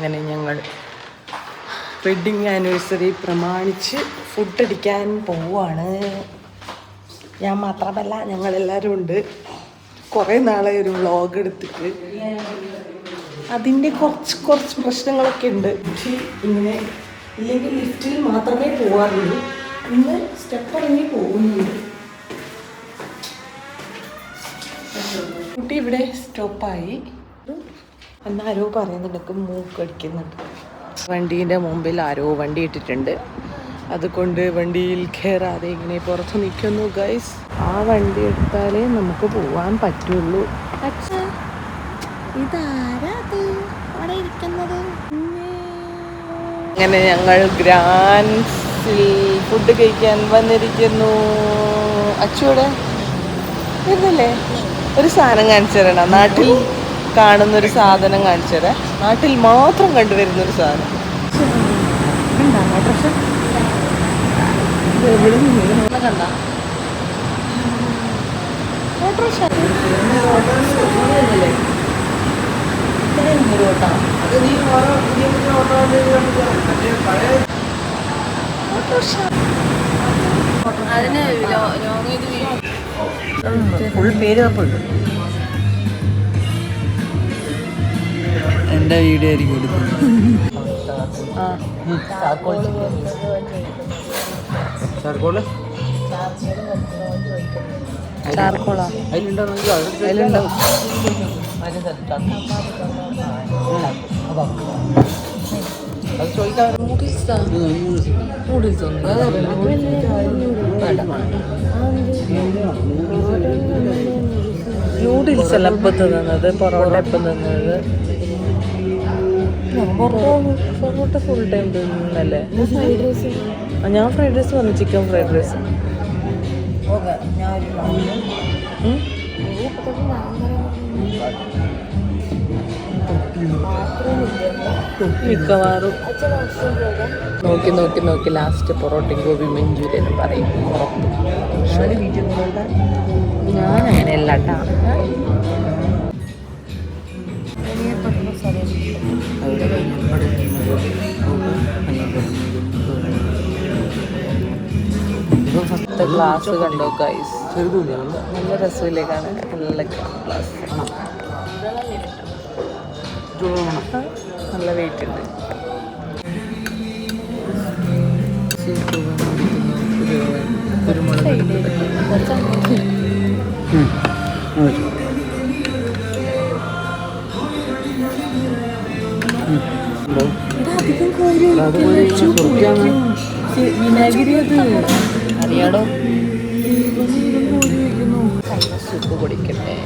അങ്ങനെ ഞങ്ങൾ wedding anniversary പ്രമാണിച്ച് ഫുഡ് അടിക്കാൻ പോവുകയാണ്. ഞാൻ മാത്രമല്ല, ഞങ്ങളെല്ലാവരും ഉണ്ട്. കുറേ നാളെ ഒരു വ്ളോഗ് എടുത്തിട്ട് അതിൻ്റെ കുറച്ച് പ്രശ്നങ്ങളൊക്കെ ഉണ്ട്. പക്ഷേ ഇങ്ങനെ ഇല്ലെങ്കിൽ ലിഫ്റ്റിൽ മാത്രമേ പോകാറുള്ളൂ. ഇന്ന് സ്റ്റെപ്പ് ഇറങ്ങി പോകുന്നുണ്ട്. കുട്ടി ഇവിടെ സ്റ്റോപ്പായി. എന്നാരോ പറയുന്നുണ്ട്, മൂക്കടിക്കുന്നുണ്ട്. വണ്ടീൻ്റെ മുമ്പിൽ ആരോ വണ്ടി ഇട്ടിട്ടുണ്ട്. അതുകൊണ്ട് വണ്ടിയിൽ കയറാതെ ഇങ്ങനെ പുറത്ത് നിൽക്കുന്നു ഗൈസ്. ആ വണ്ടി എടുത്താലേ നമുക്ക് പോവാൻ പറ്റുള്ളൂ. ഇതാരാ അവിടെ ഇരിക്കുന്നത്? അങ്ങനെ ഞങ്ങൾ ഗ്രാൻസിൽ ഫുഡ് കഴിക്കാൻ വന്നിരിക്കുന്നു. അച്ചുവിടെ വരുന്നില്ലേ? ഒരു സാധനം കാണിച്ചു തരണം. നാട്ടിൽ കാണുന്നൊരു സാധനം കാണിച്ചു തരാം. നാട്ടിൽ മാത്രം കണ്ടുവരുന്നൊരു സാധനം. കണ്ട അതിന് ഫുൾ പേര് തപ്പുണ്ട്. എൻ്റെ വീഡിയോ ആയിരിക്കും എടുക്കുന്നത്. ചാർക്കോളാ അതിലുണ്ടാവും. അത് ചോദിക്കാൻ നൂഡിൽസ് എല്ലാം ഇപ്പം തിന്നുന്നത്, പൊറോട്ട ഇപ്പം തിന്നുന്നത്. പൊറോട്ട ഫുൾ ടൈം തിന്നല്ലേ? ഞാൻ ഫ്രൈഡ് റൈസ് വന്നു, ചിക്കൻ ഫ്രൈഡ് റൈസ്. മിക്കവാറും നോക്കി ലാസ്റ്റ് പൊറോട്ടയും ഗോബി മഞ്ചൂരിയനും പറയും. ഞാൻ അങ്ങനെയല്ല കേട്ടാ. ഫസ്റ്റ് ഗ്ലാസ് കണ്ടോ ഗൈസ്? നല്ല രസമില്ലേ കാണാൻ? നല്ല ഗ്ലാസ്, നല്ല വെയിറ്റ് ഉണ്ട്. കുരുമുളക് വിനാഗിരി അത് അറിയാടോ. സൂപ്പ് കുടിക്കട്ടെ.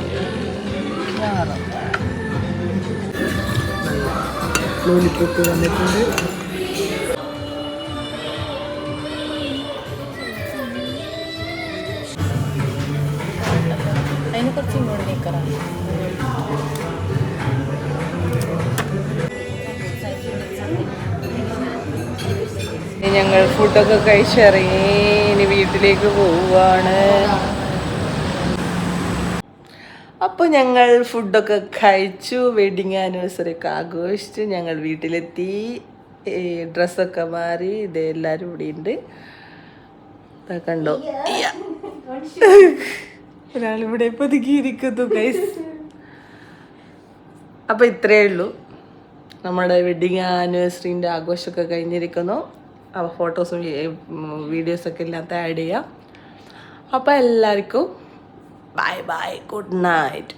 ലോലിപ്പോപ്പ് വന്നിട്ടുണ്ട്. അതിനെ കുറച്ച് ഇങ്ങോട്ട് നിൽക്കണം. ഞങ്ങൾ ഫുഡൊക്കെ കഴിച്ചിറങ്ങി. ഇനി വീട്ടിലേക്ക് പോവുകയാണ്. അപ്പോൾ ഞങ്ങൾ ഫുഡൊക്കെ കഴിച്ചു, വെഡിങ് ആനിവേഴ്സറി ഒക്കെ ആഘോഷിച്ച് ഞങ്ങൾ വീട്ടിലെത്തി. ഡ്രസ്സൊക്കെ മാറി. ഇത് എല്ലാവരും ഇവിടെ ഉണ്ട്. കണ്ടോ, ഒരാളിവിടെ പതുക്കിയിരിക്കുന്നു ഗൈസ്. അപ്പോൾ ഇത്രയേ ഉള്ളൂ. നമ്മുടെ വെഡിങ് ആനിവേഴ്സറിൻ്റെ ആഘോഷമൊക്കെ കഴിഞ്ഞിരിക്കുന്നു. അപ്പോൾ ഫോട്ടോസും വീഡിയോസൊക്കെ ഇതിനകത്ത് ആഡ് ചെയ്യാം. അപ്പോൾ എല്ലാവർക്കും ബൈ ബൈ, ഗുഡ് നൈറ്റ്.